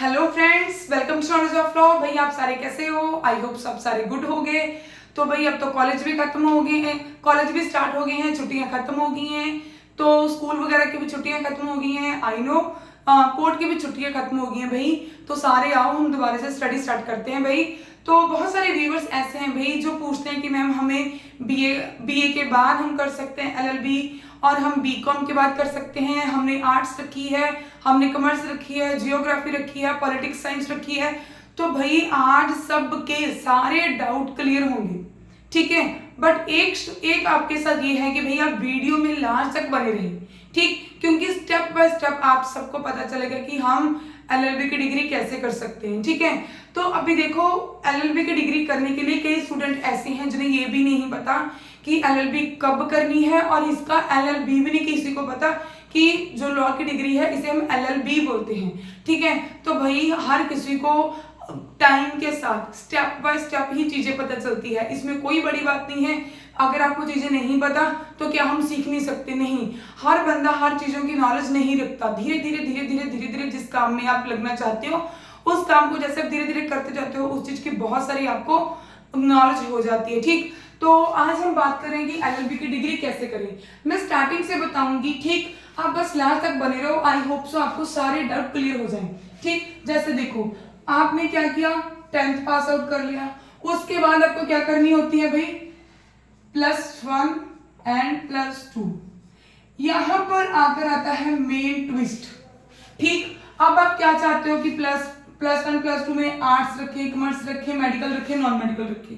Hello friends, welcome to knowledge of law. भाई आप सारे कैसे हो? आई होप सब सारे गुड हो गए। तो भाई अब तो कॉलेज भी खत्म हो गए हैं, कॉलेज भी स्टार्ट हो गए हैं, छुट्टियां खत्म हो गई हैं, तो स्कूल वगैरह की भी छुट्टियां खत्म हो गई हैं। आई नो कोर्ट की भी छुट्टियां खत्म हो गई हैं भाई। तो सारे आओ हम दोबारा से स्टडी स्टार्ट करते हैं भाई। तो बहुत सारे व्यूवर्स ऐसे हैं भाई जो पूछते हैं कि मैम हमें बीए के बाद हम कर सकते हैं एलएलबी, और हम बीकॉम के बाद कर सकते हैं। हमने आर्ट्स रखी है, हमने कॉमर्स रखी है, जियोग्राफी रखी है, पॉलिटिक्स साइंस रखी है। तो भाई आज सबके सारे डाउट क्लियर होंगे, ठीक है। बट एक आपके साथ ये है कि भाई आप वीडियो में लास्ट तक बने रहे, ठीक, क्योंकि स्टेप बाय स्टेप आप सबको पता चलेगा कि हम एलएलबी की डिग्री कैसे कर सकते हैं, ठीक है। तो अभी देखो, एलएलबी की डिग्री करने के लिए कई स्टूडेंट ऐसे हैं जिन्हें ये भी नहीं पता कि एलएलबी कब करनी है, और इसका एलएलबी भी नहीं किसी को पता कि जो लॉ की डिग्री है इसे हम एलएलबी बोलते हैं, ठीक है। तो भाई हर किसी को टाइम के साथ स्टेप बाय स्टेप ही चीजें पता चलती है, इसमें कोई बड़ी बात नहीं है। अगर आपको चीजें नहीं पता तो क्या हम सीख नहीं सकते? नहीं, हर बंदा हर चीजों की नॉलेज नहीं रखता। धीरे धीरे धीरे धीरे धीरे धीरे जिस काम में आप लगना चाहते हो उस काम को जैसे आप धीरे धीरे करते जाते हो उस चीज की बहुत सारी आपको नॉलेज हो जाती है, ठीक। तो आज हम बात करें कि एलएलबी की डिग्री कैसे करें। मैं स्टार्टिंग से बताऊंगी, ठीक, आप बस लास्ट तक बने रहो। आई होप सो आपको सारे डाउट क्लियर हो जाएं, ठीक। जैसे देखो, आपने क्या किया, 10th पास आउट कर लिया, उसके बाद आपको क्या करनी होती है भाई, +1 एंड +2। यहां पर आकर आता है मेन ट्विस्ट, ठीक। अब आप क्या चाहते हो कि +1 +2 में आर्ट्स रखे, कॉमर्स रखे, मेडिकल रखे, नॉन मेडिकल रखे।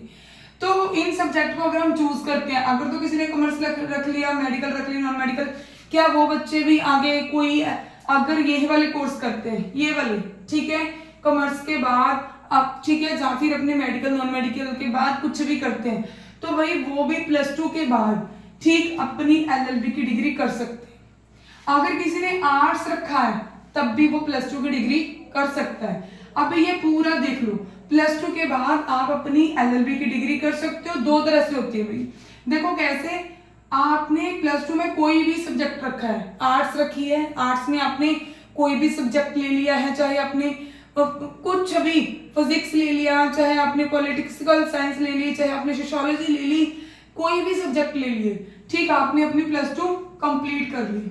तो इन सब्जेक्ट को अगर हम चूज करते हैं, अगर तो किसी ने कॉमर्स रख लिया, मेडिकल रख लिया, नॉन मेडिकल, क्या वो बच्चे भी आगे कोई अगर ये वाले कोर्स करते हैं, ये वाले, ठीक है, कॉमर्स के बाद अब, ठीक है, या फिर अपने मेडिकल नॉन मेडिकल के बाद कुछ भी करते हैं, तो भाई वो भी +2 के बाद, ठीक, अपनी एलएलबी की डिग्री कर सकते हैं। अगर किसी ने आर्ट्स रखा है तब भी वो +2 की डिग्री कर सकता है। अब ये पूरा देख लो, +2 के बाद आप अपनी एलएलबी की डिग्री कर सकते हो। दो तरह से होती है भाई, देखो कैसे। आपने +2 में कोई भी सब्जेक्ट रखा है, आर्ट्स रखी है, आर्ट्स में आपने कोई भी सब्जेक्ट ले लिया है, चाहे आपने कुछ भी फिजिक्स ले लिया, चाहे आपने पॉलिटिकल साइंस ले ली, चाहे आपने सोशियोलॉजी ले ली, कोई भी सब्जेक्ट ले लिए, ठीक, आपने अपनी +2 कंप्लीट कर ली,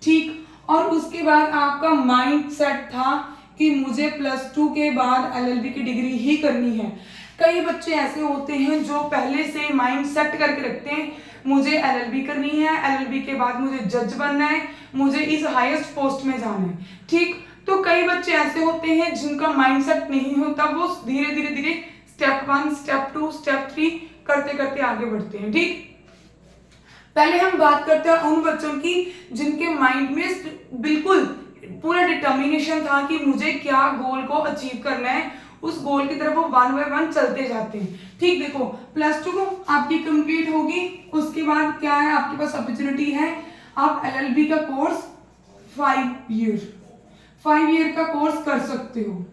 ठीक। और उसके बाद आपका माइंड सेट था कि मुझे +2 के बाद एलएलबी की डिग्री ही करनी है। कई बच्चे ऐसे होते हैं जो पहले से माइंड सेट करके रखते हैं, मुझे एलएलबी करनी है, एलएलबी के बाद मुझे जज बनना है, मुझे इस हाईएस्ट पोस्ट में जाना है, ठीक। तो कई बच्चे ऐसे होते हैं जिनका माइंड सेट नहीं होता, वो धीरे धीरे धीरे स्टेप 1, स्टेप 2, स्टेप 3 करते करते आगे बढ़ते हैं, ठीक। पहले हम बात करते हैं उन बच्चों की जिनके माइंड में बिल्कुल पूरा डिटर्मिनेशन था कि मुझे क्या गोल को अचीव करना है, उस गोल की तरफ वो 1 बाय 1 चलते जाते हैं, ठीक। देखो, +2 को आपकी कंप्लीट होगी, उसके बाद क्या है, आपके पास अपॉर्चुनिटी है, आप एलएलबी का कोर्स 5 ईयर का कोर्स कर सकते हो,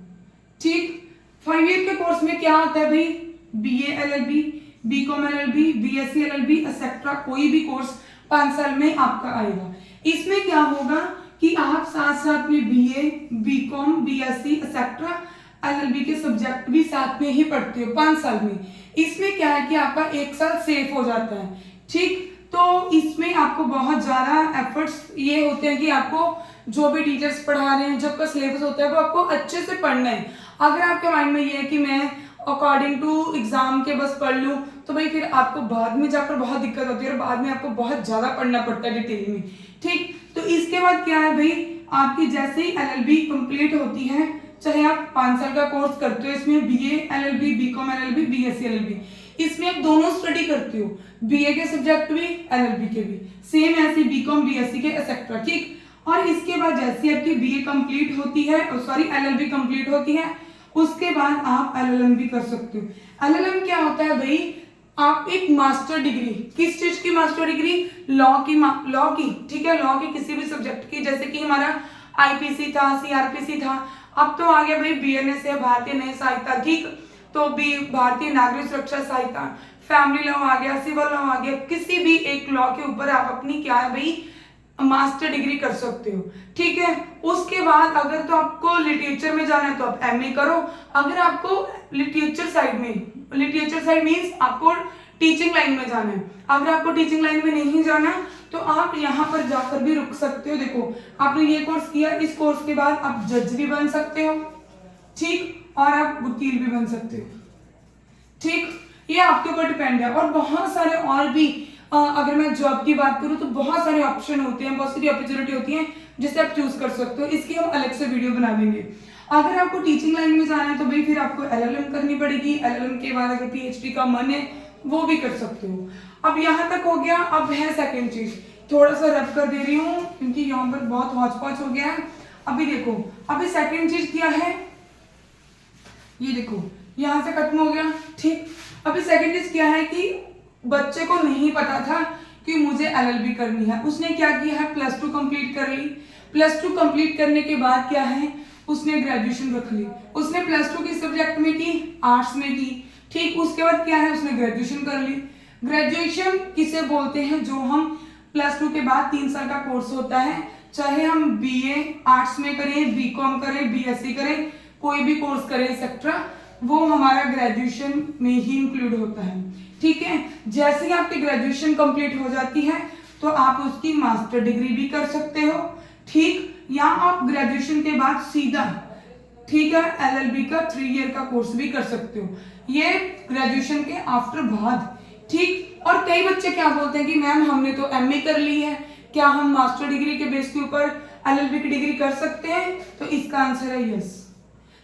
ठीक। 5 ईयर के कोर्स में क्या आता है भाई, BA LLB, BCom LLB, BSc LLB etcetera, कोई भी कोर्स 5 साल में आपका आएगा। इसमें क्या होगा कि आप साथ साथ में BA, BCom, BSc etcetera LLB के सब्जेक्ट भी साथ में ही पढ़ते हो 5 साल में। इसमें क्या है कि आपका 1 साल सेफ हो जाता है, ठीक। तो इसमें आपको बहुत ज्यादा एफर्ट्स ये होते हैं कि आपको जो भी टीचर्स पढ़ा रहे हैं, जब का सिलेबस होता है वो आपको अच्छे से पढ़ना है। अगर आपके माइंड में ये है कि मैं अकॉर्डिंग टू एग्जाम के बस पढ़ लूँ, तो भाई फिर आपको बाद में जाकर बहुत दिक्कत होती है और बाद में आपको बहुत ज्यादा पढ़ना पड़ता है डिटेल में, ठीक। तो इसके बाद क्या है भाई, आपकी जैसे ही एलएलबी कंप्लीट होती है, चाहे आप 5 साल का कोर्स करते हो, इसमें BA LLB, BCom LLB, BSc LLB, इसमें आप दोनों स्टडी करते हो, बीए के सब्जेक्ट भी, एलएलबी के भी, सेम ऐसे बीकॉम बीएससी के एक्सेट्रा, ठीक। और इसके बाद जैसे आपकी बीए कंप्लीट होती है, सॉरी एलएलबी कंप्लीट होती है, उसके बाद आप एलएलएम भी कर सकते हो। एलएलएम क्या होता है भाई, आप एक मास्टर डिग्री, किस चीज की मास्टर डिग्री, लॉ की, ठीक है, लॉ की किसी भी सब्जेक्ट की, जैसे कि हमारा आईपीसी था, सीआरपीसी था, अब तो आ गया भाई बीएनएस है, भारतीय न्याय संहिता, ठीक। तो भी भारतीय नागरिक सुरक्षा संहिता, फैमिली लॉ आ गया, सिविल लॉ आ गया, किसी भी एक लॉ के ऊपर आप अपनी क्या है भाई मास्टर डिग्री कर सकते हो, ठीक है। उसके बाद अगर तो आपको लिटरेचर में जाना है तो आप एमए करो। अगर आपको लिटरेचर साइड मीन्स आपको टीचिंग लाइन में जाना है। अगर आपको टीचिंग लाइन में नहीं जाना तो आप यहाँ पर जाकर भी रुक सकते हो। देखो आपने ये कोर्स किया, इस कोर्स के बाद आप जज भी बन सकते हो, ठीक, और आप वकील भी बन सकते हो, ठीक। ये आपके ऊपर डिपेंड है। और बहुत सारे और भी अगर मैं जॉब की बात करूं तो बहुत सारे ऑप्शन होते हैं, बहुत सारी अपॉर्चुनिटी होती हैं जिससे आप चूज कर सकते हो। इसकी हम अलग से वीडियो बना लेंगे। अगर आपको टीचिंग लाइन में जाना है तो भाई फिर आपको एलएलएम करनी पड़ेगी। एलएलएम के बाद अगर पीएचडी का मन है वो भी कर सकते हो। अब यहाँ तक हो गया। अब है सेकेंड चीज, थोड़ा सा रब कर दे रही हूँ क्योंकि यहाँ पर बहुत हौच पौच हो गया है। अभी देखो, अभी सेकेंड चीज क्या है, ये देखो यहाँ से खत्म हो गया, ठीक। अभी सेकेंड चीज क्या है कि बच्चे को नहीं पता था कि मुझे एलएलबी करनी है। उसने क्या किया है, +2 कंप्लीट कर ली। +2 कंप्लीट करने के बाद क्या है, उसने ग्रेजुएशन रख ली। उसने +2 किस सब्जेक्ट में की, आर्ट्स में की, ठीक। उसके बाद क्या है, उसने ग्रेजुएशन कर ली। ग्रेजुएशन किसे बोलते हैं, जो हम +2 के बाद 3 साल का कोर्स होता है, चाहे हम बीए आर्ट्स में करें, बीकॉम करें, बीएससी करें, कोई भी कोर्स करें एक्सेट्रा, वो हमारा ग्रेजुएशन में ही इंक्लूड होता है, ठीक है। जैसे ही आपकी ग्रेजुएशन कंप्लीट हो जाती है तो आप उसकी मास्टर डिग्री भी कर सकते हो, ठीक। या आप ग्रेजुएशन के बाद सीधा, ठीक है, एलएलबी का 3 ईयर का कोर्स भी कर सकते हो, ये ग्रेजुएशन के आफ्टर बाद, ठीक। और कई बच्चे क्या बोलते हैं कि मैम हमने तो एमए कर ली है, क्या हम मास्टर डिग्री के बेस के ऊपर एलएलबी की डिग्री कर सकते हैं? तो इसका आंसर है यस,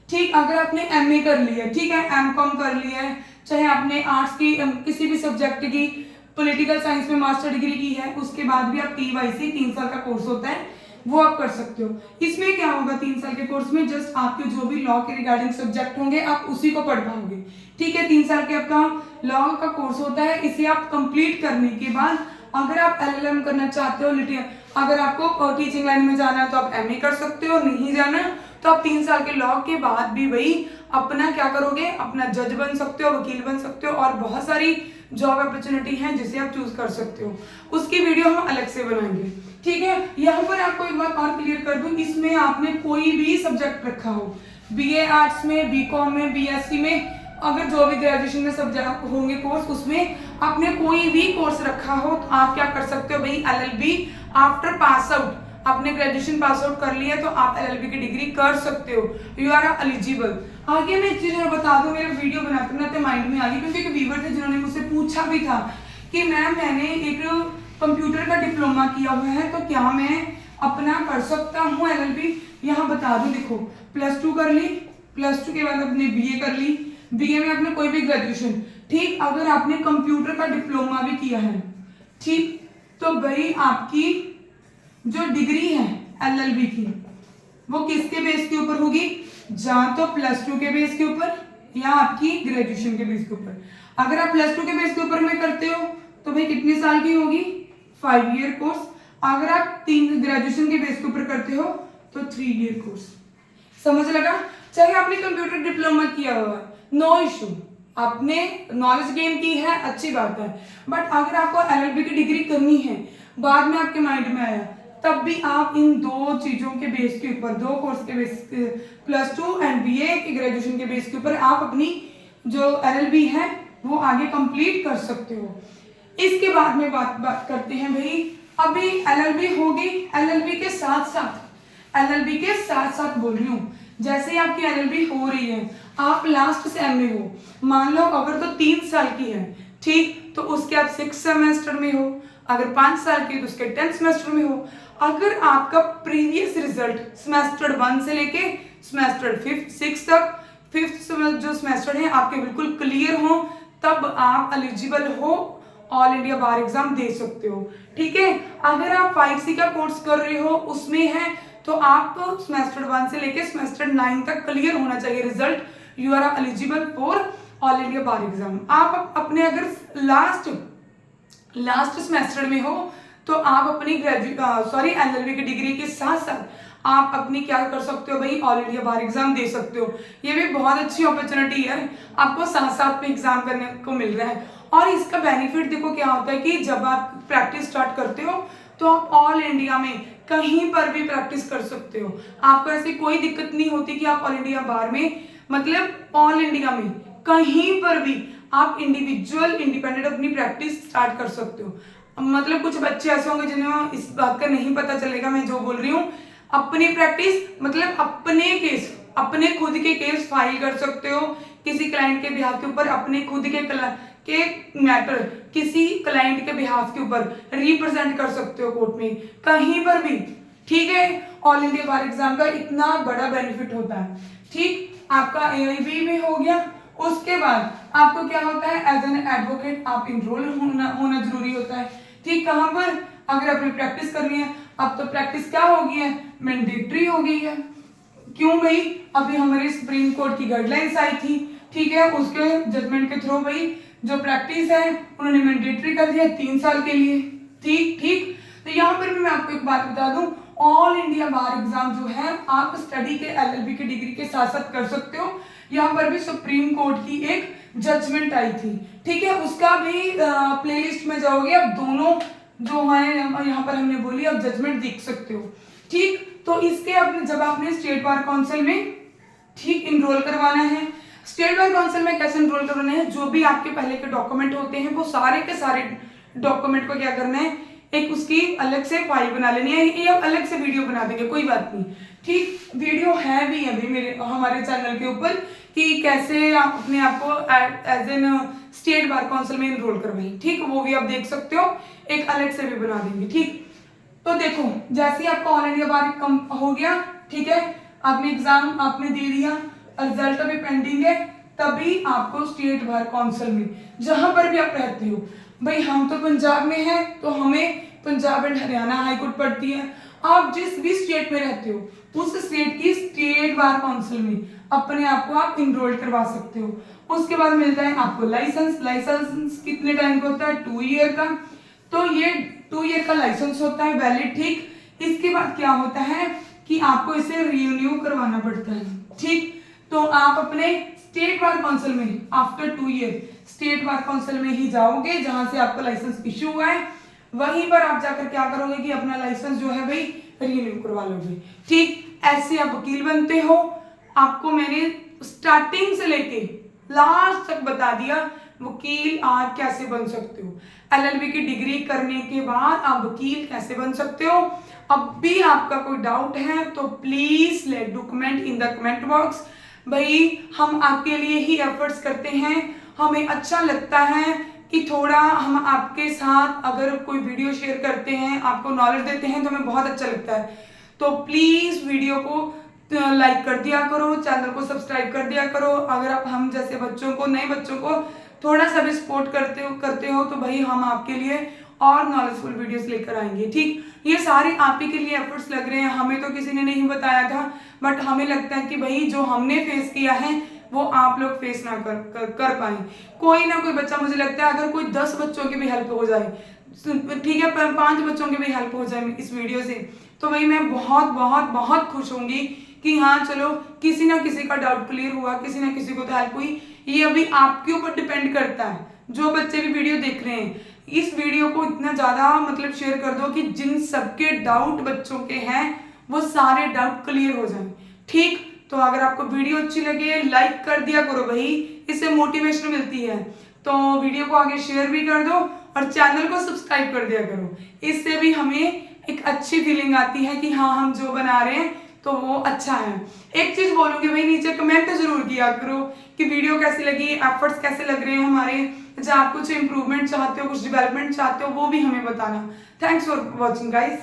ठीक। अगर आपने एमए कर लिया है, ठीक है, एमकॉम कर लिया है, चाहे आपने आर्ट्स की किसी भी सब्जेक्ट की पॉलिटिकल साइंस में मास्टर डिग्री की है, उसके बाद भी आप टीवाईसी 3 साल का कोर्स होता है वो आप कर सकते हो। इसमें क्या होगा, 3 साल के कोर्स में जस्ट आपके जो भी लॉ के रिगार्डिंग सब्जेक्ट होंगे आप उसी को पढ़ पाओगे, ठीक है। 3 साल के आपका लॉ का कोर्स होता है। इसे आप कंप्लीट करने के बाद अगर आप एलएलएम करना चाहते हो, अगर आपको टीचिंग लाइन में जाना है तो आप एमए कर सकते हो, नहीं जाना तो आप 3 साल के लॉ के बाद भी वही अपना क्या करोगे, अपना जज बन सकते हो, वकील बन सकते हो, और बहुत सारी जॉब अपॉर्चुनिटी है जिसे आप चूज कर सकते हो। उसकी वीडियो हम अलग से बनाएंगे, ठीक है। यहाँ पर आपको एक बात और क्लियर कर दूं, इसमें आपने कोई भी सब्जेक्ट रखा हो, बीए आर्ट्स में, बीकॉम में, बीएससी में, अगर जो भी ग्रेजुएशन में सब्जेक्ट होंगे कोर्स, उसमें आपने कोई भी कोर्स रखा हो तो आप क्या कर सकते हो भाई, एलएलबी आफ्टर पास आउट, आपने ग्रेजुएशन पास आउट कर लिया तो आप एलएलबी की डिग्री कर सकते हो, यू आर एलिजिबल। आगे मैं एक चीज और बता दूं, मेरे वीडियो बनाते बनाते माइंड में आ गई, क्योंकि एक व्यूअर थे जिन्होंने मुझसे पूछा भी था कि मैम मैंने एक कंप्यूटर का डिप्लोमा किया हुआ है तो क्या मैं अपना कर सकता हूँ एलएलबी? यहाँ बता दूं, देखो +2 कर ली, +2 के बाद आपने बीए कर ली, बीए में आपने कोई भी ग्रेजुएशन, ठीक। अगर आपने कंप्यूटर का डिप्लोमा भी किया है, ठीक, तो भाई आपकी जो डिग्री है एलएलबी की वो किसके बेस के ऊपर होगी, या तो +2 के बेस के ऊपर या आपकी ग्रेजुएशन के बेस के ऊपर। अगर आप +2 के बेस के ऊपर में करते हो तो भाई कितने साल की होगी, 5 ईयर कोर्स। अगर आप 3 ग्रेजुएशन के बेस के ऊपर करते हो तो 3 ईयर कोर्स। समझ लगा? चाहे आपने कंप्यूटर डिप्लोमा किया हुआ है, नो इशू, आपने नॉलेज गेन की है, अच्छी बात है। बट अगर आपको एलएलबी की डिग्री करनी है, बाद में आपके माइंड में आया, तब भी आप इन 2 चीजों के बेस के ऊपर, 2 कोर्स के बेस, +2 एंड बीए के ग्रेजुएशन के बेस के ऊपर आप अपनी जो एलएलबी है वो आगे कंप्लीट कर सकते हो। इसके बाद में बात करते हैं भाई, अभी एलएलबी होगी, एलएलबी के साथ साथ बोल रही हूँ, जैसे ही आपकी एलएलबी हो रही है, आप लास्ट सेम में हो, मान लो अगर तो 3 साल की है, ठीक, तो उसके आप 6 सेमेस्टर में हो, अगर 5 साल की तो उसके 10 सेमेस्टर में हो। अगर आपका प्रीवियस रिजल्ट सेमेस्टर 1 से लेके सेमेस्टर 6 तक, 5th जो सेमेस्टर है आपके बिल्कुल क्लियर हो, तब आप एलिजिबल हो, ऑल इंडिया बार एग्जाम दे सकते हो, ठीक है। अगर आप 5C का कोर्स कर रहे हो, उसमें है तो आप सेमेस्टर 1 से लेके सेमेस्टर 9 तक क्लियर होना चाहिए result, you are eligible for all India bar exam. आप अपने अगर लास्ट सेमेस्टर में हो तो आप अपनी एलएलबी की डिग्री के साथ साथ आप अपनी क्या कर सकते हो भाई, ऑल इंडिया बार एग्जाम दे सकते हो। ये भी बहुत अच्छी अपॉर्चुनिटी है, आपको साथ साथ में एग्जाम करने को मिल रहा है। और इसका बेनिफिट देखो क्या होता है कि जब आप प्रैक्टिस स्टार्ट करते हो तो आप ऑल इंडिया में कहीं पर भी प्रैक्टिस कर सकते हो। आपको ऐसी कोई दिक्कत नहीं होती कि आप ऑल इंडिया बार में, मतलब ऑल इंडिया में कहीं पर भी आप इंडिविजुअल इंडिपेंडेंट अपनी प्रैक्टिस स्टार्ट कर सकते हो। मतलब कुछ बच्चे ऐसे होंगे जिन्हें इस बात का नहीं पता चलेगा मैं जो बोल रही हूँ। अपनी प्रैक्टिस मतलब अपने केस, अपने खुद के केस फाइल कर सकते हो किसी क्लाइंट के बिहाफ के ऊपर, अपने खुद के मैटर किसी क्लाइंट के बिहाफ के ऊपर रिप्रेजेंट कर सकते हो कोर्ट में कहीं पर भी। ठीक है, ऑल इंडिया बार एग्जाम का इतना बड़ा बेनिफिट होता है। ठीक, आपका AIB भी हो गया। उसके बाद आपको क्या होता है, एज एन एडवोकेट आप इनरोल होना जरूरी होता है। ठीक, कहाँ पर, अगर आपने प्रैक्टिस करनी है, अब तो प्रैक्टिस क्या हो गई है, मैंडेटरी हो गई है। क्यों भाई, अभी हमारी सुप्रीम कोर्ट की गाइडलाइंस आई थी, ठीक है, उसके जजमेंट के थ्रू भाई जो प्रैक्टिस है उन्होंने मैंडेटरी कर दिया 3 साल के लिए। ठीक, तो यहाँ पर भी मैं आपको एक बात बता दूं, ऑल इंडिया बार एग्जाम जो है आप स्टडी के LLB की डिग्री के साथ साथ कर सकते हो। यहाँ पर भी सुप्रीम कोर्ट की एक जजमेंट आई थी, ठीक है, उसका भी प्लेलिस्ट में जाओगे आप, दोनों जो है यहाँ पर हमने बोली, आप जजमेंट देख सकते हो। ठीक, तो इसके अपने जब आपने स्टेट बार काउंसिल में ठीक इनरोल करवाना है, स्टेट बार काउंसिल में कैसे इनरोल करवाना है, जो भी आपके पहले के डॉक्यूमेंट होते हैं वो सारे के सारे डॉक्यूमेंट को क्या करना है, एक उसकी अलग से फाइल बना लेनी है, ये आप अलग से वीडियो बना देंगे, कोई बात नहीं। ठीक, वीडियो है भी अभी मेरे हमारे चैनल के ऊपर कि कैसे आप अपने आप को as an state bar council में इनरोल करवाएं। ठीक, वो भी आप देख सकते हो, एक अलग से भी बना देंगे। ठीक, तो देखो जैसे ही आपका ऑल इंडिया बार कम हो गया, ठीक है, आपने एग्जाम आपने दे दिया, रिजल्ट अभी पेंडिंग है, तभी आपको स्टेट बार काउंसिल में जहां पर भी आप रहते हो, भाई हम तो पंजाब में हैं तो हमें Punjab and Haryana high court पड़ती है, आप जिस भी स्टेट में रहते हो उस स्टेट की स्टेट बार काउंसिल में अपने आप को आप इनरोल करवा सकते हो। उसके बाद मिलता है आपको लाइसेंस कितने टाइम का होता है, 2 ईयर का, तो ये 2 ईयर का लाइसेंस होता है वैलिड। ठीक, इसके बाद क्या होता है कि आपको इसे रिन्यू करवाना पड़ता है। ठीक, तो आप अपने स्टेट बार काउंसिल में after 2 year state bar council में ही जाओगे जहां से आपका लाइसेंस इश्यू हुआ है, वहीं पर आप जाकर क्या करोगे कि अपना लाइसेंस जो है भाई रिन्यू करवा लोगे। ठीक, ऐसे आप वकील बनते हो। आपको मैंने स्टार्टिंग से लेके लास्ट तक बता दिया वकील आप कैसे बन सकते हो। LLB की डिग्री करने के बाद आप वकील कैसे बन सकते हो। अब भी आपका कोई डाउट है तो please let document in the comment box. भाई हम आपके लिए ही एफर्ट्स करते हैं, हमें अच्छा लगता है कि थोड़ा हम आपके साथ अगर कोई वीडियो शेयर करते हैं, आपको नॉलेज देते हैं तो हमें बहुत अच्छा लगता है। तो प्लीज वीडियो को लाइक कर दिया करो, चैनल को सब्सक्राइब कर दिया करो। अगर आप हम जैसे बच्चों को, नए बच्चों को थोड़ा सा भी सपोर्ट करते हो तो भाई हम आपके लिए और नॉलेजफुल वीडियोस लेकर आएंगे। ठीक, ये सारे आप ही के लिए एफर्ट्स लग रहे हैं, हमें तो किसी ने नहीं बताया था, बट हमें लगता है कि भाई जो हमने फेस किया है वो आप लोग फेस ना कर पाए। कोई ना कोई बच्चा, मुझे लगता है अगर कोई 10 बच्चों की भी हेल्प हो जाए, ठीक है, 5 बच्चों की भी हेल्प हो जाए इस वीडियो से, तो भाई मैं बहुत बहुत बहुत खुश होंगी कि हाँ चलो किसी ना किसी का डाउट क्लियर हुआ, किसी ना किसी को तो हेल्प हुई। ये अभी आपके ऊपर डिपेंड करता है, जो बच्चे भी वीडियो देख रहे हैं, इस वीडियो को इतना ज्यादा मतलब शेयर कर दो कि जिन सबके डाउट बच्चों के हैं वो सारे डाउट क्लियर हो जाएं। ठीक, तो अगर आपको वीडियो अच्छी लगे लाइक कर दिया करो भाई, इससे मोटिवेशन मिलती है। तो वीडियो को आगे शेयर भी कर दो और चैनल को सब्सक्राइब कर दिया करो, इससे भी हमें एक अच्छी फीलिंग आती है कि हाँ हम जो बना रहे हैं तो वो अच्छा है। एक चीज बोलूंगी भाई, नीचे कमेंट जरूर किया करो कि वीडियो कैसी लगी, एफर्ट्स कैसे लग रहे हैं हमारे, जब आप कुछ इंप्रूवमेंट चाहते हो, कुछ डेवलपमेंट चाहते हो, वो भी हमें बताना। Thanks for watching guys.